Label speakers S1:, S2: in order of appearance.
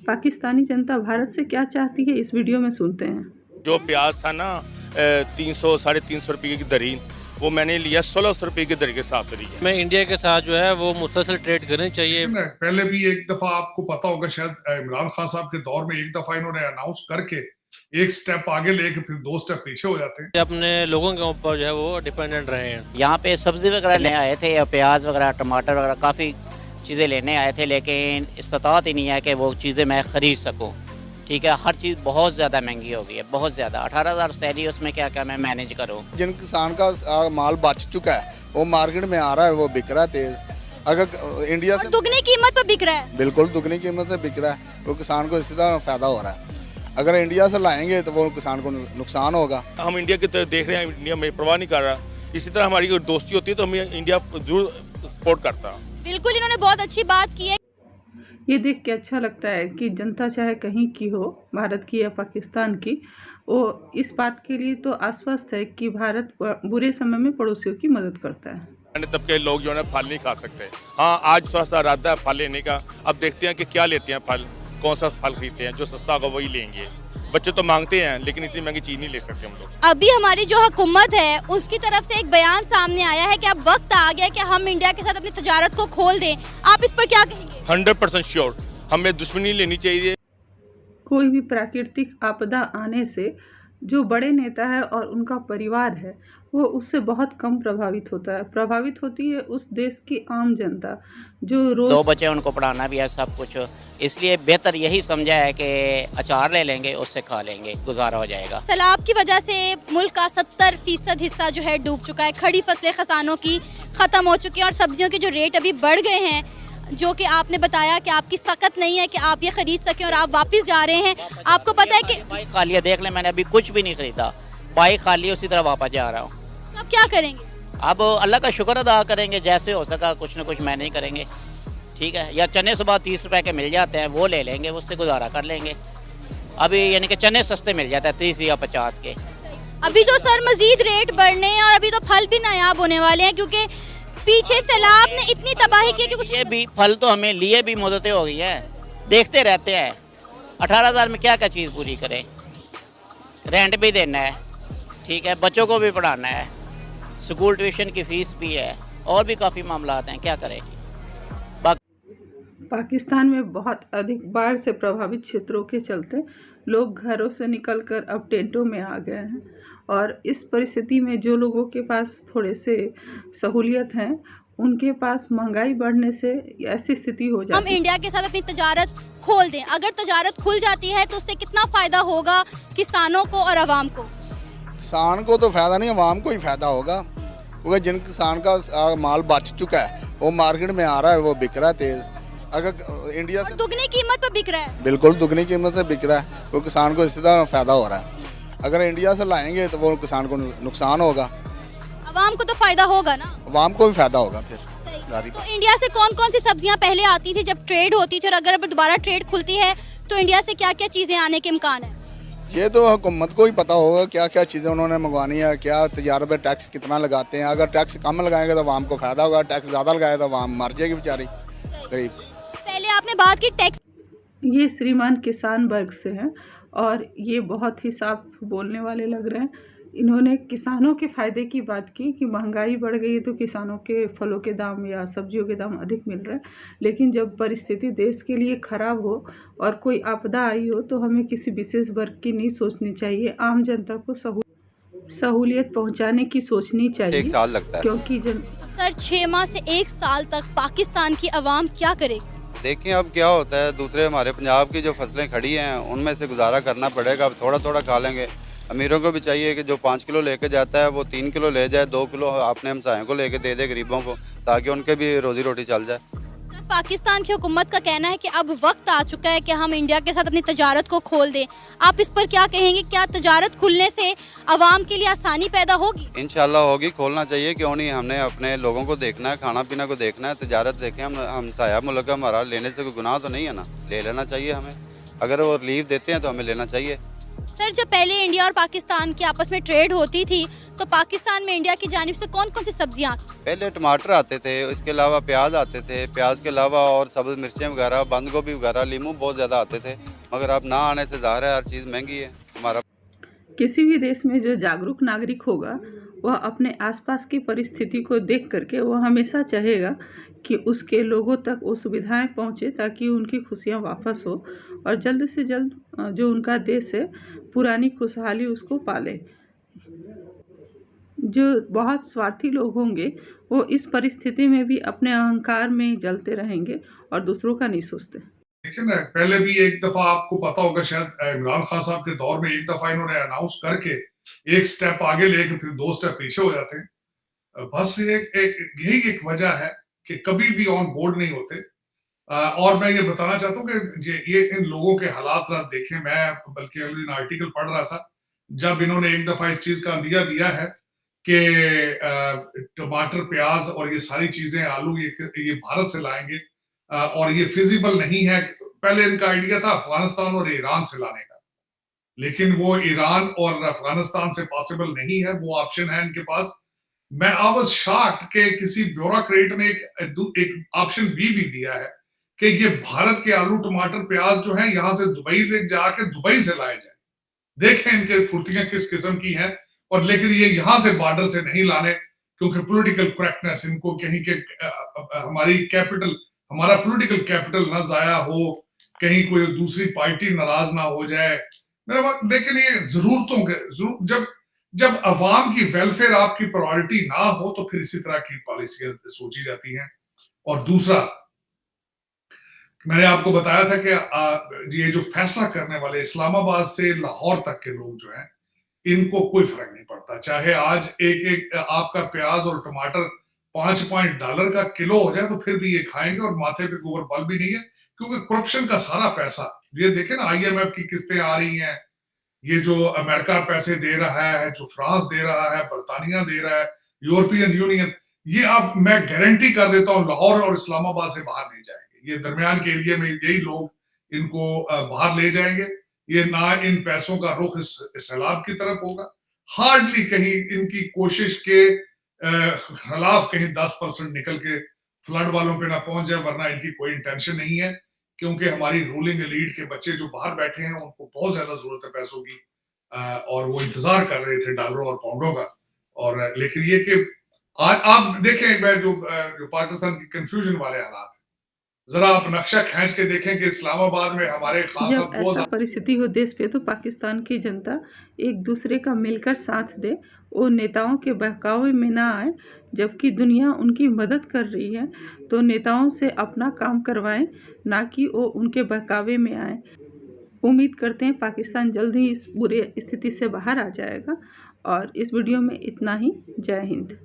S1: पाकिस्तानी जनता भारत से क्या चाहती है, इस वीडियो में सुनते हैं।
S2: जो प्याज था ना 300 साढ़े 300 रुपये की दरी, वो मैंने लिया 1600 रुपये की दरी के हिसाब से लिया।
S3: मैं इंडिया के साथ जो है वो मुसलसल ट्रेड करनी चाहिए।
S4: पहले भी एक दफा आपको पता होगा, शायद इमरान खान साहब के दौर में एक दफा इन्होंने अनाउंस करके एक स्टेप आगे लेके फिर 2 स्टेप पीछे हो जाते हैं।
S3: अपने लोगों के ऊपर जो है वो डिपेंडेंट रहे हैं।
S5: यहाँ पे सब्जी वगैरह ले आए थे, प्याज वगैरह, टमाटर वगैरह, काफ़ी चीज़ें लेने आए थे, लेकिन इस्तात ही नहीं है कि वो चीज़ें मैं ख़रीद सकूँ। ठीक है, हर चीज़ बहुत ज़्यादा महंगी हो गई है, बहुत ज़्यादा। 18,000 सैलरी, उसमें क्या क्या मैं मैनेज करूँ।
S6: जिन किसान का माल बच चुका है वो मार्केट में आ रहा है, वो बिक रहा है तेज। अगर इंडिया से
S7: दुगनी कीमत पर बिक रहा है,
S6: बिल्कुल दुगनी कीमत से बिक रहा है, वो किसान को इसी तरह फ़ायदा हो रहा है। अगर इंडिया से लाएंगे तो वो किसान को नुकसान होगा।
S2: हम इंडिया की तरफ देख रहे हैं, इंडिया में परवाह नहीं कर रहा। इसी तरह हमारी अगर दोस्ती होती है तो हमें इंडिया जरूर सपोर्ट करता।
S7: बिल्कुल, इन्होंने बहुत अच्छी बात की है।
S1: ये देख के अच्छा लगता है कि जनता चाहे कहीं की हो, भारत की या पाकिस्तान की, वो इस बात के लिए तो आश्वस्त है कि भारत बुरे समय में पड़ोसियों की मदद करता है।
S2: तब के लोग जो है फल नहीं खा सकते। हाँ, आज थोड़ा सा इरादा है फल लेने का। अब देखते हैं कि क्या लेते हैं फल, कौन सा फल खरीदते हैं, जो सस्ता होगा वही लेंगे। बच्चे तो मांगते हैं, लेकिन इतनी महंगी चीज़ नहीं ले सकते हम लोग।
S7: अभी हमारी जो हुकूमत है उसकी तरफ से एक बयान सामने आया है कि अब वक्त आ गया कि हम इंडिया के साथ अपनी तजारत को खोल दें। आप इस पर क्या कहेंगे?
S2: 100% श्योर, हमें दुश्मनी लेनी चाहिए।
S1: कोई भी प्राकृतिक आपदा आने से जो बड़े नेता है और उनका परिवार है, वो उससे बहुत कम प्रभावित होता है। प्रभावित होती है उस देश की आम जनता जो रोज
S5: 2 बच्चे, उनको पढ़ाना भी है, सब कुछ। इसलिए बेहतर यही समझा है कि अचार ले लेंगे, उससे खा लेंगे, गुजारा हो जाएगा।
S7: सैलाब की वजह से मुल्क का 70% हिस्सा जो है डूब चुका है। खड़ी फसलें किसानों की ख़त्म हो चुकी हैं और सब्जियों के जो रेट अभी बढ़ गए हैं, जो कि आपने बताया कि आपकी सकत नहीं है कि आप ये खरीद सकें और आप वापस जा रहे हैं। आपको पता है कि
S5: बाइक खाली है, देख लें, मैंने अभी कुछ भी नहीं खरीदा, बाइक खाली, उसी तरह वापस जा रहा हूँ।
S7: आप क्या करेंगे?
S5: अब अल्लाह का शुक्र अदा करेंगे, जैसे हो सका कुछ न कुछ मैनेज करेंगे। ठीक है, या चने सुबह 30 रुपए के मिल जाते हैं, वो ले लेंगे, उससे गुजारा कर लेंगे। अभी यानी कि चने सस्ते मिल जाते हैं 30 या 50 के।
S7: अभी तो सर मजीद रेट बढ़ने हैं और अभी तो फल भी नायाब होने वाले हैं, क्योंकि पीछे सैलाब ने इतनी तबाही की कि कुछ
S5: ये भी फल तो हमें लिए भी मुद्दतें हो गई हैं, देखते रहते हैं। 18,000 में क्या क्या चीज़ पूरी करें, रेंट भी देना है, ठीक है, बच्चों को भी पढ़ाना है, स्कूल ट्यूशन की फ़ीस भी है, और भी काफ़ी मामला हैं, क्या करें।
S1: पाकिस्तान में बहुत अधिक बाढ़ से प्रभावित क्षेत्रों के चलते लोग घरों से निकलकर अब टेंटों में आ गए हैं और इस परिस्थिति में जो लोगों के पास थोड़े से सहूलियत हैं, उनके पास महंगाई बढ़ने से ऐसी स्थिति हो जाती है।
S7: हम इंडिया के साथ अपनी तजारत खोल दें, अगर तजारत खुल जाती है तो उससे कितना फ़ायदा होगा किसानों को और आवाम को?
S6: किसान को तो फ़ायदा नहीं, आवाम को ही फ़ायदा होगा, क्योंकि जिन किसान का माल बच चुका है वो मार्केट में आ रहा है, वो बिक रहा है तेज़। अगर इंडिया से
S7: दुगनी कीमत पर बिक रहा है,
S6: बिल्कुल दुगनी कीमत से बिक रहा है, तो किसान को इसी तरह फ़ायदा हो रहा है। अगर इंडिया से लाएंगे तो वो किसान को नुकसान होगा,
S7: आवाम को तो फ़ायदा होगा ना,
S6: आवाम को भी फ़ायदा होगा। फिर
S7: तो इंडिया से कौन कौन सी सब्जियां पहले आती थी जब ट्रेड होती थी, और अगर अब दोबारा ट्रेड खुलती है तो इंडिया से क्या क्या चीज़ें आने के इम्कान है?
S6: ये तो हुकूमत को ही पता होगा क्या क्या चीज़ें उन्होंने मंगवानी है, क्या तजारत पे टैक्स कितना लगाते हैं। अगर टैक्स कम लगाएंगे तो आवाम को फ़ायदा होगा, टैक्स ज़्यादा लगाए तो आवाम मर जाएगी बेचारी गरीब।
S7: पहले आपने बात की टैक्स,
S1: ये श्रीमान किसान वर्ग से हैं और ये बहुत ही साफ बोलने वाले लग रहे हैं। इन्होंने किसानों के फ़ायदे की बात की कि महंगाई बढ़ गई है तो किसानों के फलों के दाम या सब्जियों के दाम अधिक मिल रहे हैं, लेकिन जब परिस्थिति देश के लिए ख़राब हो और कोई आपदा आई हो तो हमें किसी विशेष वर्ग की नहीं सोचनी चाहिए, आम जनता को सहूलियत पहुंचाने की सोचनी चाहिए।
S8: 1 साल लगता है,
S1: क्योंकि
S7: सर 6 माह से 1 साल तक पाकिस्तान की आवाम क्या करेगी?
S8: देखें अब क्या होता है। दूसरे हमारे पंजाब की जो फसलें खड़ी हैं उनमें से गुजारा करना पड़ेगा, अब थोड़ा थोड़ा खा लेंगे। अमीरों को भी चाहिए कि जो 5 किलो लेके जाता है वो 3 किलो ले जाए, 2 किलो अपने हमसायों को लेके दे दे गरीबों को, ताकि उनके भी रोजी रोटी चल जाए।
S7: सर पाकिस्तान की हुकूमत का कहना है कि अब वक्त आ चुका है कि हम इंडिया के साथ अपनी तजारत को खोल दें। आप इस पर क्या कहेंगे? क्या तजारत खुलने से आवाम के लिए आसानी पैदा होगी?
S8: इंशाल्लाह होगी, खोलना चाहिए, क्यों नहीं। हमने अपने लोगों को देखना है, खाना पीना को देखना है, तजारत देखें। हम हमसाया मुल्क हमारा, लेने से कोई गुनाह तो नहीं है ना, ले लेना चाहिए हमें। अगर वो रिलीफ देते हैं तो हमें लेना चाहिए।
S7: सर, जब पहले इंडिया और पाकिस्तान की आपस में ट्रेड होती थी तो पाकिस्तान में इंडिया की जानिब से कौन कौन सी सब्जियां आती?
S8: पहले टमाटर आते थे, इसके अलावा प्याज आते थे, प्याज के अलावा और सब्ज़ मिर्चें वगैरह, बंद गोभी वगैरह, लीमू बहुत ज़्यादा आते थे। मगर अब ना आने से ज़ाहिर है हर चीज़ महंगी है। हमारा
S1: किसी भी देश में जो जागरूक नागरिक होगा वह अपने आसपास की परिस्थिति को देख करके वह हमेशा चाहेगा कि उसके लोगों तक वो सुविधाएं पहुंचे ताकि उनकी खुशियां वापस हो और जल्द से जल्द जो उनका देश है पुरानी खुशहाली उसको पाले। जो बहुत स्वार्थी लोग होंगे वो इस परिस्थिति में भी अपने अहंकार में जलते रहेंगे और दूसरों का नहीं सोचते।
S4: देखिए ना, पहले भी एक दफा आपको पता होगा शायद इमरान खान साहब के दौर में एक दफा इन्होंने अनाउंस करके एक स्टेप आगे लेके फिर 2 स्टेप पीछे हो जाते हैं। बस यही एक वजह है कि कभी भी ऑन बोर्ड नहीं होते। और मैं ये बताना चाहता हूँ कि ये इन लोगों के हालात जरा देखें। मैं बल्कि अगले दिन आर्टिकल पढ़ रहा था जब इन्होंने एक दफा इस चीज का अंदिया दिया है कि टमाटर, प्याज और ये सारी चीजें, आलू, ये भारत से लाएंगे और ये फिजिबल नहीं है। पहले इनका आइडिया था अफगानिस्तान और ईरान से लाने का, लेकिन वो ईरान और अफगानिस्तान से पॉसिबल नहीं है। वो ऑप्शन है इनके पास। मैं आई वाज शॉक्ड कि किसी ब्यूरोक्रेट ने एक ऑप्शन बी भी दिया है कि ये भारत के आलू, टमाटर, प्याज जो है यहाँ से दुबई ले जाके दुबई से लाए जाए। देखें इनके फुर्तियां किस किस्म की हैं। और लेकिन ये यहाँ से बॉर्डर से नहीं लाने, क्योंकि पॉलिटिकल करेक्टनेस, इनको कहीं के हमारा पॉलिटिकल कैपिटल ना जाया हो, कहीं कोई दूसरी पार्टी नाराज ना हो जाए। मेरा बात, लेकिन ये जरूरतों के जब अवाम की वेलफेयर आपकी प्रायोरिटी ना हो तो फिर इसी तरह की पॉलिसियां सोची जाती हैं। और दूसरा, मैंने आपको बताया था कि ये जो फैसला करने वाले इस्लामाबाद से लाहौर तक के लोग जो हैं, इनको कोई फर्क नहीं पड़ता। चाहे आज एक आपका प्याज और टमाटर $5 का किलो हो जाए तो फिर भी ये खाएंगे और माथे पे ऊपर बल भी नहीं है, क्योंकि करप्शन का सारा पैसा, ये देखें ना, IMF की किस्तें आ रही हैं, ये जो अमेरिका पैसे दे रहा है, जो फ्रांस दे रहा है, बर्तानिया दे रहा है, यूरोपियन यूनियन, ये अब मैं गारंटी कर देता हूँ लाहौर और इस्लामाबाद से बाहर नहीं जाएंगे। ये दरमियान के एरिया में यही लोग इनको बाहर ले जाएंगे। ये ना इन पैसों का रुख इस सैलाब की तरफ होगा। हार्डली कहीं इनकी कोशिश के खिलाफ कहीं 10% निकल के फ्लड वालों पे ना पहुंच जाए, वरना इनकी कोई इंटेंशन नहीं है। क्योंकि हमारी रूलिंग एलीट के बच्चे जो बाहर बैठे हैं उनको बहुत ज्यादा जरूरत है पैसों की, और वो इंतजार कर रहे थे डॉलरों और पाउंडों का। और लेकिन ये कि आप देखें, मैं जो पाकिस्तान की कंफ्यूजन वाले हालात, जरा आप नक्शा खींच के देखें कि इस्लामाबाद में हमारे खास
S1: जब ऐसा परिस्थिति हो देश पे तो पाकिस्तान की जनता एक दूसरे का मिलकर साथ दे, वो नेताओं के बहकावे में ना आए। जबकि दुनिया उनकी मदद कर रही है तो नेताओं से अपना काम करवाएं, ना कि वो उनके बहकावे में आए। उम्मीद करते हैं पाकिस्तान जल्द ही इस बुरी स्थिति से बाहर आ जाएगा। और इस वीडियो में इतना ही। जय हिंद।